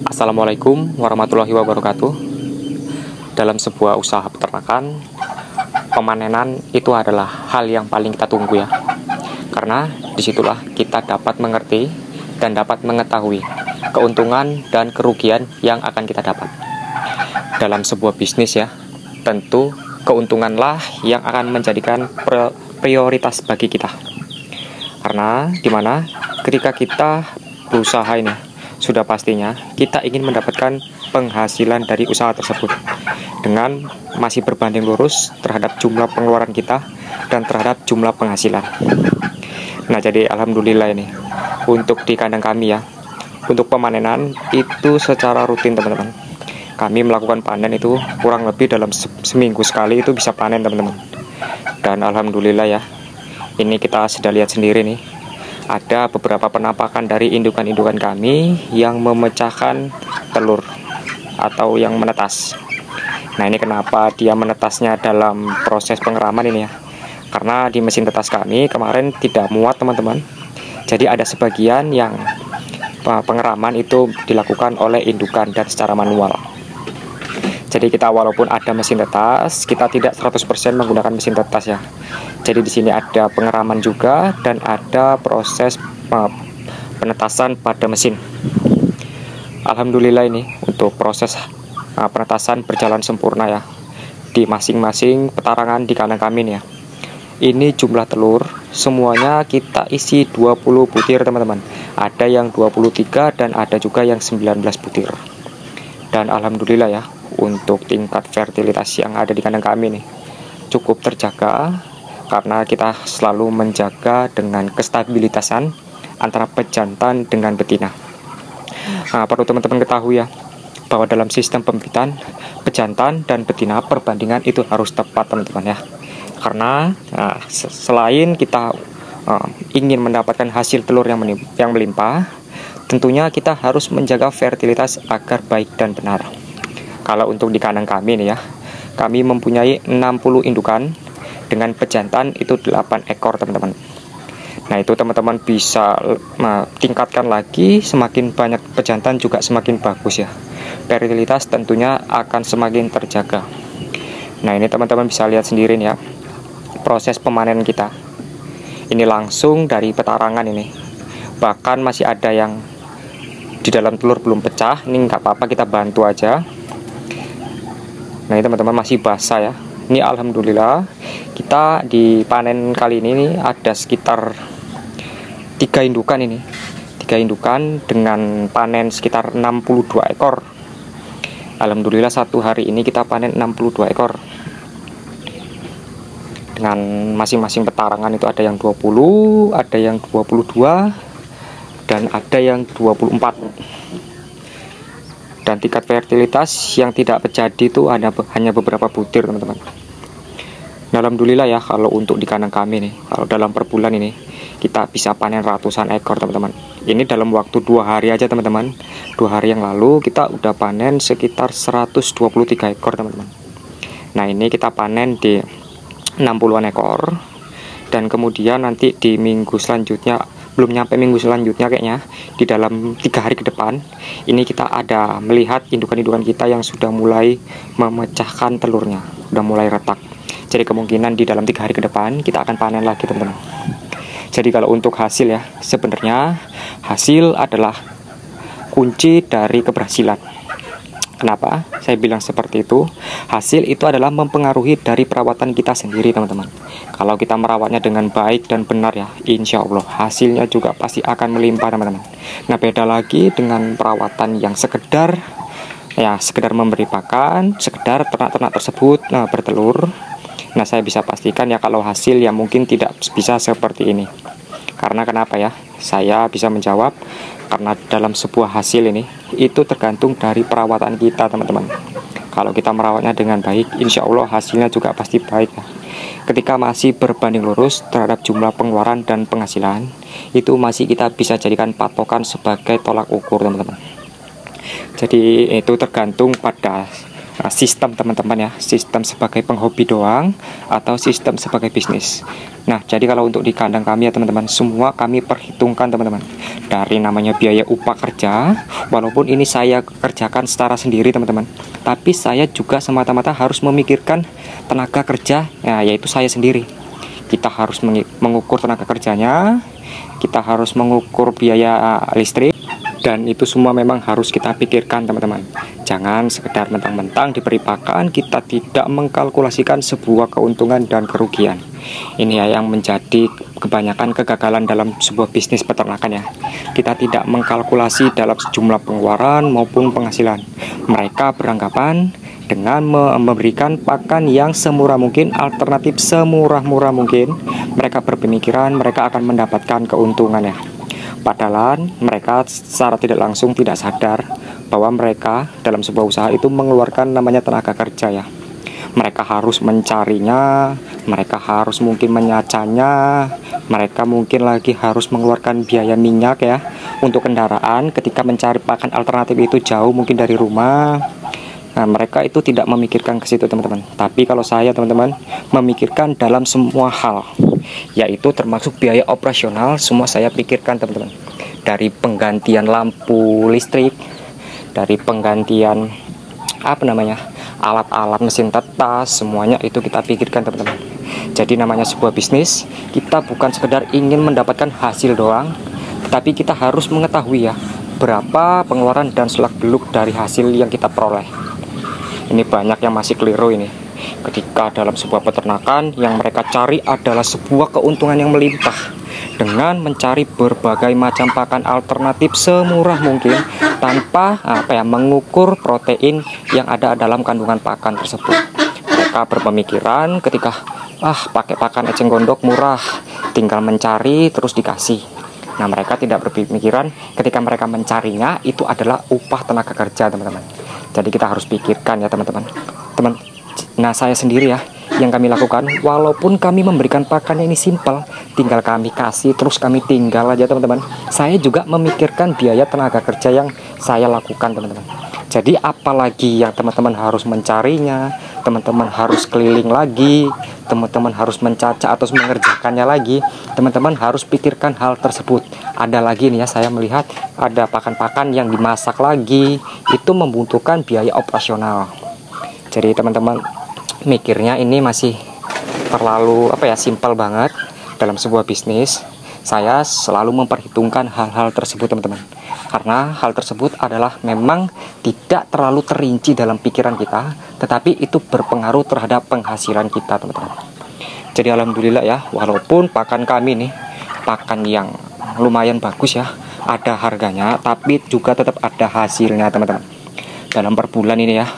Assalamualaikum warahmatullahi wabarakatuh. Dalam sebuah usaha peternakan, pemanenan itu adalah hal yang paling kita tunggu ya. Karena disitulah kita dapat mengerti dan dapat mengetahui keuntungan dan kerugian yang akan kita dapat. Dalam sebuah bisnis ya, tentu keuntunganlah yang akan menjadikan prioritas bagi kita. Karena dimana ketika kita berusaha ini, sudah pastinya kita ingin mendapatkan penghasilan dari usaha tersebut dengan masih berbanding lurus terhadap jumlah pengeluaran kita dan terhadap jumlah penghasilan. Nah, jadi alhamdulillah ini untuk di kandang kami ya, untuk pemanenan itu secara rutin teman-teman. Kami melakukan panen itu kurang lebih dalam seminggu sekali itu bisa panen teman-teman. Dan alhamdulillah ya, ini kita sudah lihat sendiri nih, ada beberapa penampakan dari indukan-indukan kami yang memecahkan telur atau yang menetas. Nah, ini kenapa dia menetasnya dalam proses pengeraman ini ya, karena di mesin tetas kami kemarin tidak muat teman-teman. Jadi ada sebagian yang pengeraman itu dilakukan oleh indukan dan secara manual. Jadi kita walaupun ada mesin tetas, kita tidak 100% menggunakan mesin tetas ya. Jadi di sini ada pengeraman juga dan ada proses penetasan pada mesin. Alhamdulillah ini untuk proses penetasan berjalan sempurna ya di masing-masing petarangan di kandang kami nih ya. Ini jumlah telur semuanya kita isi 20 butir teman-teman. Ada yang 23 dan ada juga yang 19 butir. Dan alhamdulillah ya, untuk tingkat fertilitas yang ada di kandang kami nih cukup terjaga karena kita selalu menjaga dengan kestabilitasan antara pejantan dengan betina. Nah, perlu teman-teman ketahui ya bahwa dalam sistem pembibitan pejantan dan betina perbandingan itu harus tepat teman-teman ya. Karena selain kita ingin mendapatkan hasil telur yang melimpah, tentunya kita harus menjaga fertilitas agar baik dan benar. Kalau untuk di kandang kami nih ya, kami mempunyai 60 indukan dengan pejantan itu 8 ekor teman-teman. Nah, itu teman-teman bisa tingkatkan lagi, semakin banyak pejantan juga semakin bagus ya. Fertilitas tentunya akan semakin terjaga. Nah, ini teman-teman bisa lihat sendiri nih ya, proses pemanenan kita. Ini langsung dari petarangan ini. Bahkan masih ada yang di dalam telur belum pecah, ini nggak apa-apa, kita bantu aja. Nah, ini teman-teman masih basah ya. Ini alhamdulillah kita di panen kali ini ada sekitar 3 indukan ini. 3 indukan dengan panen sekitar 62 ekor. Alhamdulillah satu hari ini kita panen 62 ekor. Dengan masing-masing petarangan itu ada yang 20, ada yang 22, dan ada yang 24. Dan tingkat fertilitas yang tidak terjadi itu hanya beberapa butir teman-teman. Alhamdulillah ya, kalau untuk di kandang kami nih, kalau dalam per bulan ini kita bisa panen ratusan ekor teman-teman. Ini dalam waktu 2 hari aja teman-teman. 2 hari yang lalu kita udah panen sekitar 123 ekor teman-teman. Nah, ini kita panen di 60-an ekor. Dan kemudian nanti di minggu selanjutnya, belum nyampe minggu selanjutnya kayaknya, di dalam 3 hari ke depan ini kita ada melihat indukan-indukan kita yang sudah mulai memecahkan telurnya, sudah mulai retak. Jadi kemungkinan di dalam 3 hari ke depan kita akan panen lagi teman-teman. Jadi kalau untuk hasil ya, sebenarnya hasil adalah kunci dari keberhasilan. Kenapa saya bilang seperti itu? Hasil itu adalah mempengaruhi dari perawatan kita sendiri teman-teman. Kalau kita merawatnya dengan baik dan benar ya, insya Allah hasilnya juga pasti akan melimpah teman-teman. Nah, beda lagi dengan perawatan yang sekedar memberi pakan, sekedar ternak-ternak tersebut bertelur. Nah, saya bisa pastikan ya kalau hasil ya mungkin tidak bisa seperti ini. Karena kenapa ya? Saya bisa menjawab karena dalam sebuah hasil ini itu tergantung dari perawatan kita teman-teman. Kalau kita merawatnya dengan baik, insya Allah hasilnya juga pasti baik ya. Ketika masih berbanding lurus terhadap jumlah pengeluaran dan penghasilan, itu masih kita bisa jadikan patokan sebagai tolak ukur teman-teman. Jadi itu tergantung pada sistem teman-teman ya, sistem sebagai penghobi doang atau sistem sebagai bisnis. Nah, jadi kalau untuk di kandang kami ya teman-teman, semua kami perhitungkan teman-teman. Dari namanya biaya upah kerja, walaupun ini saya kerjakan secara sendiri teman-teman, tapi saya juga semata-mata harus memikirkan tenaga kerja, ya, yaitu saya sendiri. Kita harus mengukur tenaga kerjanya, kita harus mengukur biaya listrik, dan itu semua memang harus kita pikirkan teman-teman. Jangan sekedar mentang-mentang diberi pakan, kita tidak mengkalkulasikan sebuah keuntungan dan kerugian. Ini ya yang menjadi kebanyakan kegagalan dalam sebuah bisnis peternakan ya. Kita tidak mengkalkulasi dalam jumlah pengeluaran maupun penghasilan. Mereka beranggapan dengan memberikan pakan yang semurah mungkin, alternatif semurah-murah mungkin, mereka berpemikiran mereka akan mendapatkan keuntungan ya. Padahal mereka secara tidak langsung tidak sadar bahwa mereka dalam sebuah usaha itu mengeluarkan namanya tenaga kerja ya. Mereka harus mencarinya, mereka harus mungkin menyacanya, mereka mungkin lagi harus mengeluarkan biaya minyak ya untuk kendaraan ketika mencari pakan alternatif itu jauh mungkin dari rumah. Nah, mereka itu tidak memikirkan ke situ teman-teman. Tapi kalau saya teman-teman memikirkan dalam semua hal, yaitu termasuk biaya operasional, semua saya pikirkan teman-teman. Dari penggantian lampu listrik, dari penggantian alat-alat mesin tetas, semuanya itu kita pikirkan teman-teman. Jadi namanya sebuah bisnis, kita bukan sekedar ingin mendapatkan hasil doang, tetapi kita harus mengetahui ya berapa pengeluaran dan selak-beluk dari hasil yang kita peroleh. Ini banyak yang masih keliru ini. Ketika dalam sebuah peternakan yang mereka cari adalah sebuah keuntungan yang melimpah dengan mencari berbagai macam pakan alternatif semurah mungkin tanpa mengukur protein yang ada dalam kandungan pakan tersebut. Mereka berpemikiran ketika pakai pakan eceng gondok murah, tinggal mencari terus dikasih. Nah, mereka tidak berpemikiran ketika mereka mencarinya itu adalah upah tenaga kerja teman-teman. Jadi kita harus pikirkan ya teman-teman. Nah, saya sendiri ya yang kami lakukan, walaupun kami memberikan pakannya ini simpel, tinggal kami kasih terus kami tinggal aja teman-teman. Saya juga memikirkan biaya tenaga kerja yang saya lakukan teman-teman. Jadi apalagi yang teman-teman harus mencarinya, teman-teman harus keliling lagi, teman-teman harus mencaca atau mengerjakannya lagi, teman-teman harus pikirkan hal tersebut. Ada lagi nih ya, saya melihat ada pakan-pakan yang dimasak lagi, itu membutuhkan biaya operasional. Jadi teman-teman mikirnya ini masih terlalu simpel banget dalam sebuah bisnis. Saya selalu memperhitungkan hal-hal tersebut teman-teman, karena hal tersebut adalah memang tidak terlalu terinci dalam pikiran kita, tetapi itu berpengaruh terhadap penghasilan kita teman-teman. Jadi alhamdulillah ya, walaupun pakan kami nih pakan yang lumayan bagus ya, ada harganya, tapi juga tetap ada hasilnya teman-teman. Dalam per bulan ini ya,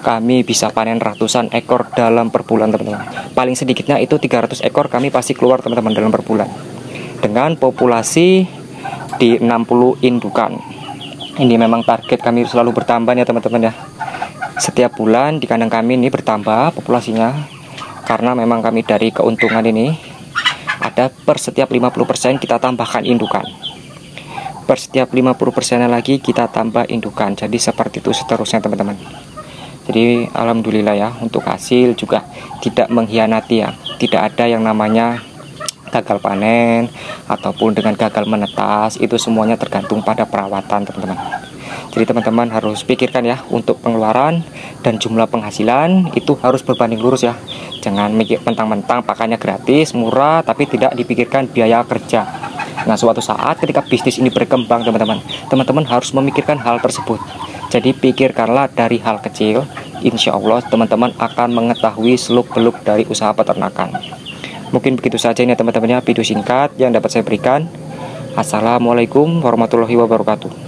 kami bisa panen ratusan ekor dalam per bulan teman-teman. Paling sedikitnya itu 300 ekor kami pasti keluar teman-teman dalam per bulan. Dengan populasi di 60 indukan. Ini memang target kami selalu bertambah ya teman-teman ya. Setiap bulan di kandang kami ini bertambah populasinya, karena memang kami dari keuntungan ini ada per setiap 50% kita tambahkan indukan. Per setiap 50% lagi kita tambah indukan. Jadi seperti itu seterusnya teman-teman. Jadi alhamdulillah ya, untuk hasil juga tidak mengkhianati ya. Tidak ada yang namanya gagal panen ataupun dengan gagal menetas, itu semuanya tergantung pada perawatan teman-teman. Jadi teman-teman harus pikirkan ya, untuk pengeluaran dan jumlah penghasilan itu harus berbanding lurus ya. Jangan mikir mentang-mentang pakannya gratis, murah, tapi tidak dipikirkan biaya kerja. Nah, suatu saat ketika bisnis ini berkembang teman-teman, teman-teman harus memikirkan hal tersebut. Jadi pikirkanlah dari hal kecil, insya Allah teman-teman akan mengetahui seluk-beluk dari usaha peternakan. Mungkin begitu saja ini teman-teman ya, video singkat yang dapat saya berikan. Assalamualaikum warahmatullahi wabarakatuh.